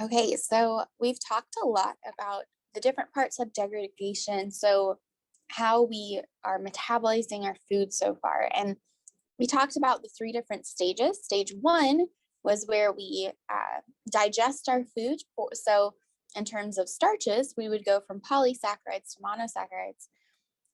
Okay, so we've talked a lot about the different parts of degradation. So, how we are metabolizing our food so far. And we talked about the three different stages. Stage one was where we digest our food. So, in terms of starches, we would go from polysaccharides to monosaccharides.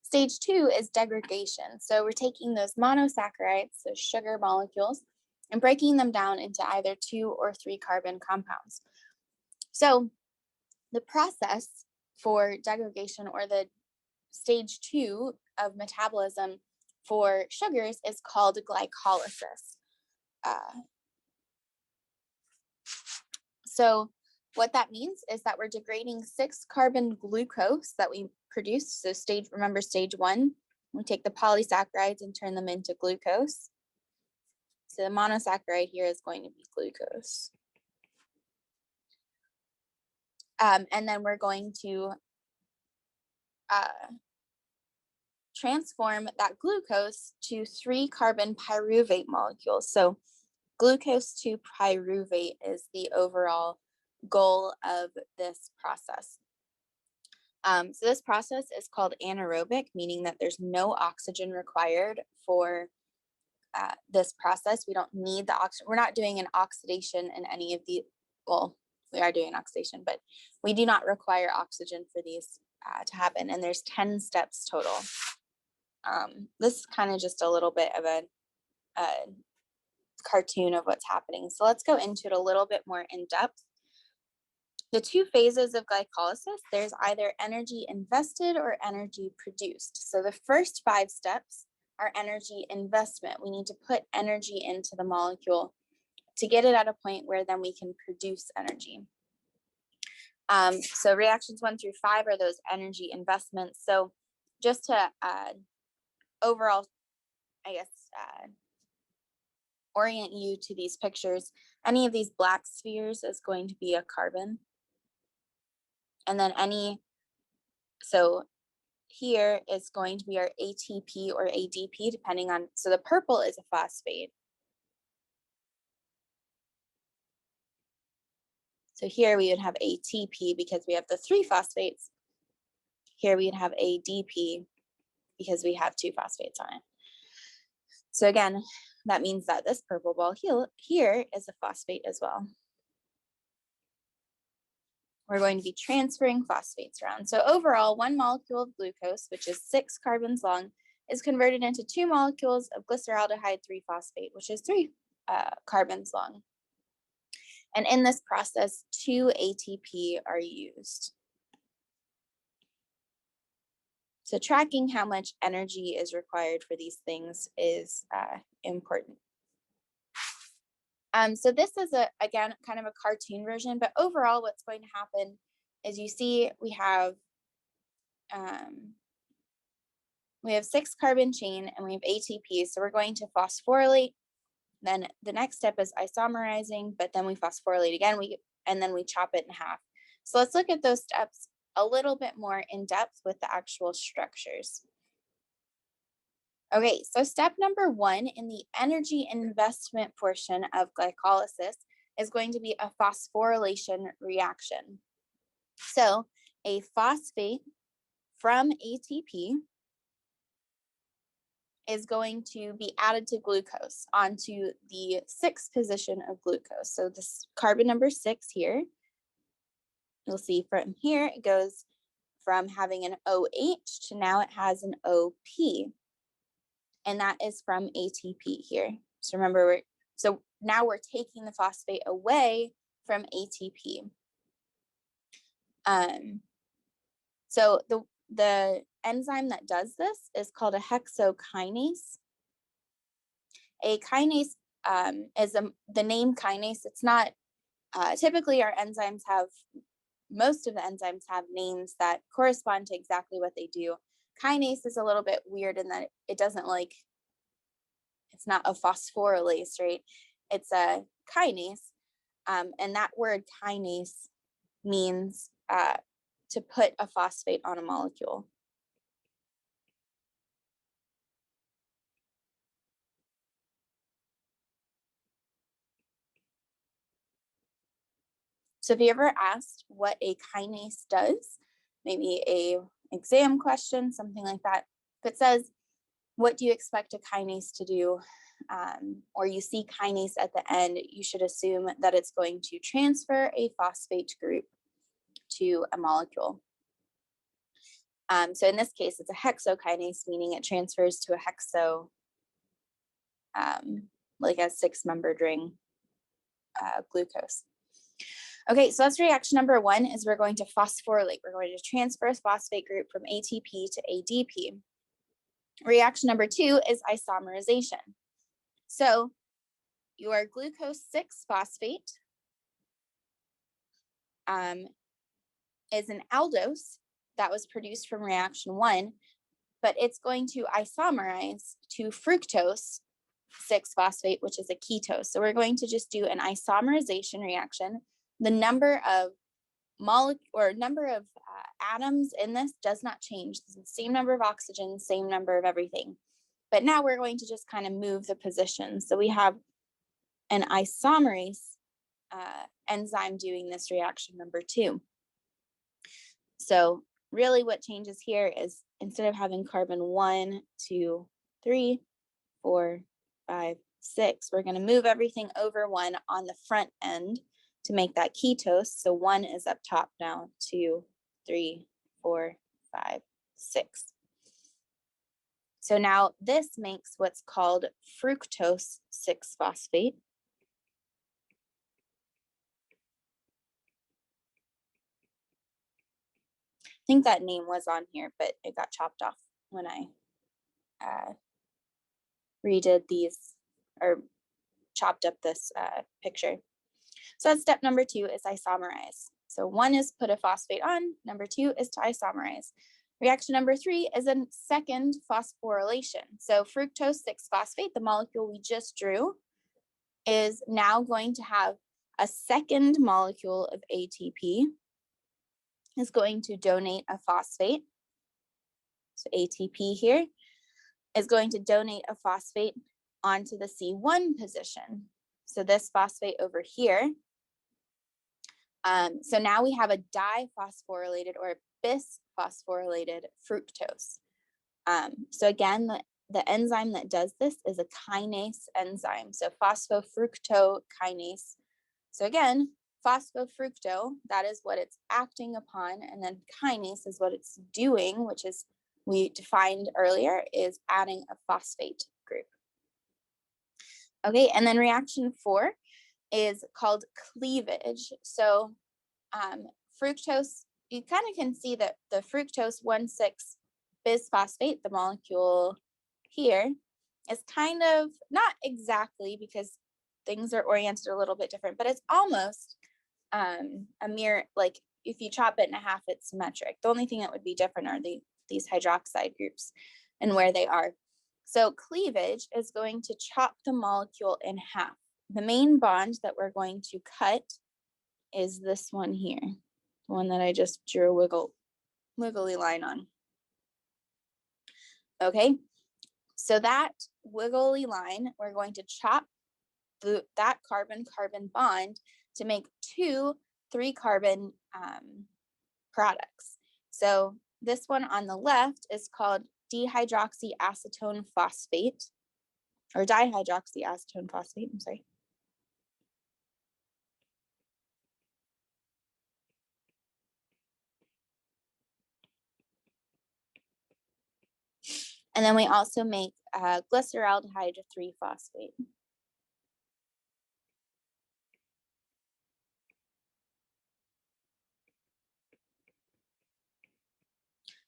Stage two is degradation. So, we're taking those monosaccharides, those sugar molecules, and breaking them down into either 2 or 3 carbon compounds. So, the process for degradation, or the stage two of metabolism for sugars, is called glycolysis. Uh, so what that means is that we're degrading 6 carbon glucose that we produce. So remember stage one, we take the polysaccharides and turn them into glucose. So the monosaccharide here is going to be glucose. And then we're going to transform that glucose to 3 carbon pyruvate molecules. So glucose to pyruvate is the overall goal of this process. So this process is called anaerobic, meaning that there's no oxygen required for this process. We don't need the oxygen. We're not doing an oxidation in any of well, we are doing oxidation, but we do not require oxygen for these to happen. And there's 10 steps total. This is kind of just a little bit of a cartoon of what's happening. So let's go into it a little bit more in depth. The 2 phases of glycolysis, there's either energy invested or energy produced. So the first 5 steps are energy investment. We need to put energy into the molecule to get it at a point where then we can produce energy. So reactions 1 through 5 are those energy investments. So just to overall, I guess, orient you to these pictures, any of these black spheres is going to be a carbon. And then so here is going to be our ATP or ADP, depending on, so the purple is a phosphate. So here we would have ATP because we have the 3 phosphates. Here we would have ADP because we have 2 phosphates on it. So again, that means that this purple ball here is a phosphate as well. We're going to be transferring phosphates around. So overall, 1 molecule of glucose, which is 6 carbons long, is converted into 2 molecules of glyceraldehyde 3-phosphate, which is 3 carbons long. And in this process, 2 ATP are used. So tracking how much energy is required for these things is important. So this is, again, kind of a cartoon version, but overall what's going to happen is you see we have 6 carbon chain and we have ATP. So we're going to phosphorylate. Then the next step is isomerizing, but then we phosphorylate again, and then we chop it in half. So let's look at those steps a little bit more in depth with the actual structures. Okay, so step number 1 in the energy investment portion of glycolysis is going to be a phosphorylation reaction. So a phosphate from ATP is going to be added to glucose onto the 6th position of glucose. So this carbon number 6 here, you'll see from here, it goes from having an OH to now it has an OP. And that is from ATP here. So remember, now we're taking the phosphate away from ATP. So the enzyme that does this is called a hexokinase. A kinase is the name kinase. It's not, typically our enzymes most of the enzymes have names that correspond to exactly what they do. Kinase is a little bit weird in that it doesn't it's not a phosphorylase, right? It's a kinase. And that word kinase means to put a phosphate on a molecule. So if you ever asked what a kinase does, maybe a exam question, something like that, if it says, what do you expect a kinase to do? Or you see kinase at the end, you should assume that it's going to transfer a phosphate group to a molecule. So in this case, it's a hexokinase, meaning it transfers to a hexo, like a 6-membered ring glucose. Okay, so that's reaction number 1 is we're going to phosphorylate. We're going to transfer a phosphate group from ATP to ADP. Reaction number 2 is isomerization. So your glucose 6-phosphate is an aldose that was produced from reaction 1, but it's going to isomerize to fructose 6-phosphate, which is a ketose. So we're going to just do an isomerization reaction. The number of atoms in this does not change. It's the same number of oxygen, same number of everything. But now we're going to just kind of move the position. So we have an isomerase enzyme doing this reaction number 2. So really what changes here is instead of having carbon 1, 2, 3, 4, 5, 6, we're going to move everything over 1 on the front end to make that ketose. So 1 is up top now, 2, 3, 4, 5, 6. So now this makes what's called fructose 6-phosphate. I think that name was on here, but it got chopped off when I redid these or chopped up this picture. So that's step number 2 is isomerize. So 1 is put a phosphate on, number 2 is to isomerize. Reaction number 3 is a second phosphorylation. So fructose 6-phosphate, the molecule we just drew, is now going to have a second molecule of ATP, is going to donate a phosphate. So ATP here is going to donate a phosphate onto the C1 position. So this phosphate over here. So now we have a diphosphorylated or bisphosphorylated fructose. So again, the enzyme that does this is a kinase enzyme. So phosphofructokinase. So again, phosphofructo, that is what it's acting upon, and then kinase is what it's doing, which is we defined earlier is adding a phosphate group. Okay, and then reaction 4 is called cleavage. So fructose, you kind of can see that the fructose 1,6 bisphosphate, the molecule here, is kind of not exactly because things are oriented a little bit different, but it's almost a mirror, like if you chop it in half, it's symmetric. The only thing that would be different are these hydroxide groups and where they are. So cleavage is going to chop the molecule in half. The main bond that we're going to cut is this one here, the one that I just drew a wiggly line on. Okay, so that wiggly line, we're going to chop that carbon-carbon bond to make 2 3-carbon products. So this one on the left is called dihydroxyacetone phosphate, or dihydroxyacetone phosphate, I'm sorry. And then we also make glyceraldehyde 3-phosphate.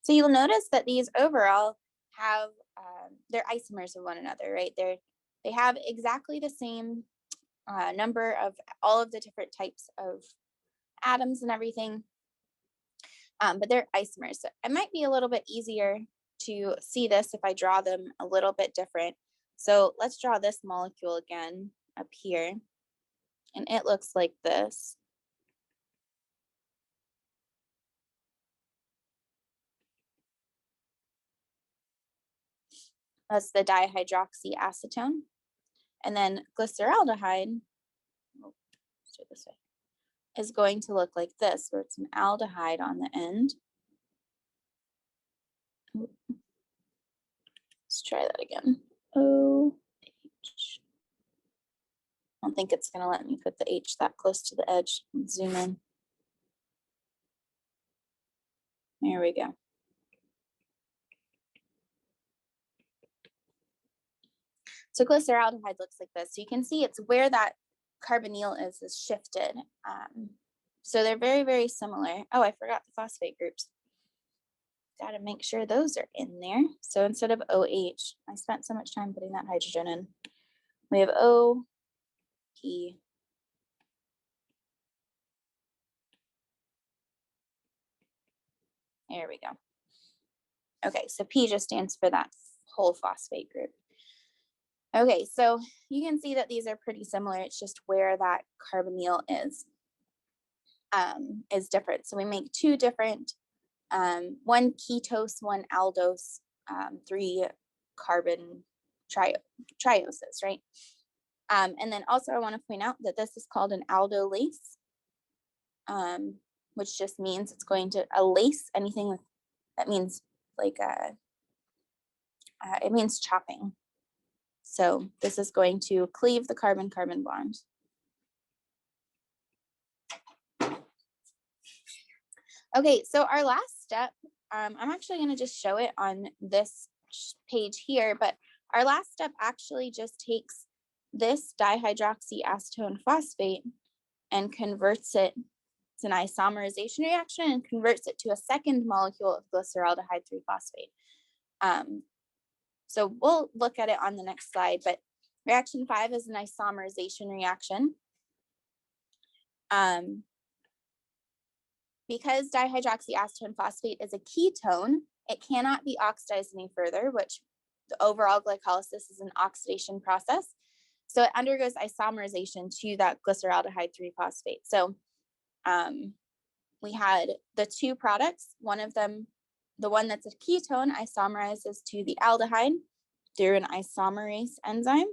So you'll notice that these overall have, they're isomers of one another, right? They have exactly the same number of all of the different types of atoms and everything, but they're isomers. So it might be a little bit easier to see this if I draw them a little bit different. So let's draw this molecule again up here, and it looks like this. That's the dihydroxyacetone. And then glyceraldehyde, oh, let's do it this way. is going to look like this, where it's an aldehyde on the end. Let's try that again. OH. I don't think it's going to let me put the H that close to the edge. Let's zoom in. There we go. So glyceraldehyde looks like this. So you can see it's where that carbonyl is shifted. So they're very, very similar. Oh, I forgot the phosphate groups. Got to make sure those are in there. So instead of OH, I spent so much time putting that hydrogen in. We have O, P. There we go. Okay, so P just stands for that whole phosphate group. Okay, so you can see that these are pretty similar. It's just where that carbonyl is different. So we make two different, one ketose, one aldose, 3 carbon trioses, right? And then also I want to point out that this is called an aldolase, which just means it's going to lace anything with, that means like it means chopping. So this is going to cleave the carbon-carbon bond. Okay, so our last step, I'm actually going to just show it on this page here, but our last step actually just takes this dihydroxyacetone phosphate and converts it, it's an isomerization reaction, and converts it to a second molecule of glyceraldehyde 3-phosphate. So we'll look at it on the next slide, but reaction 5 is an isomerization reaction. Because dihydroxyacetone phosphate is a ketone, it cannot be oxidized any further, which the overall glycolysis is an oxidation process. So it undergoes isomerization to that glyceraldehyde 3-phosphate. So we had the two products. One of them, the one that's a ketone, isomerizes to the aldehyde through an isomerase enzyme.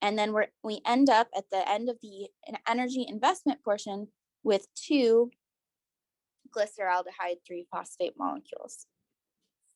And then we end up at the end of the energy investment portion with 2 glyceraldehyde 3-phosphate molecules.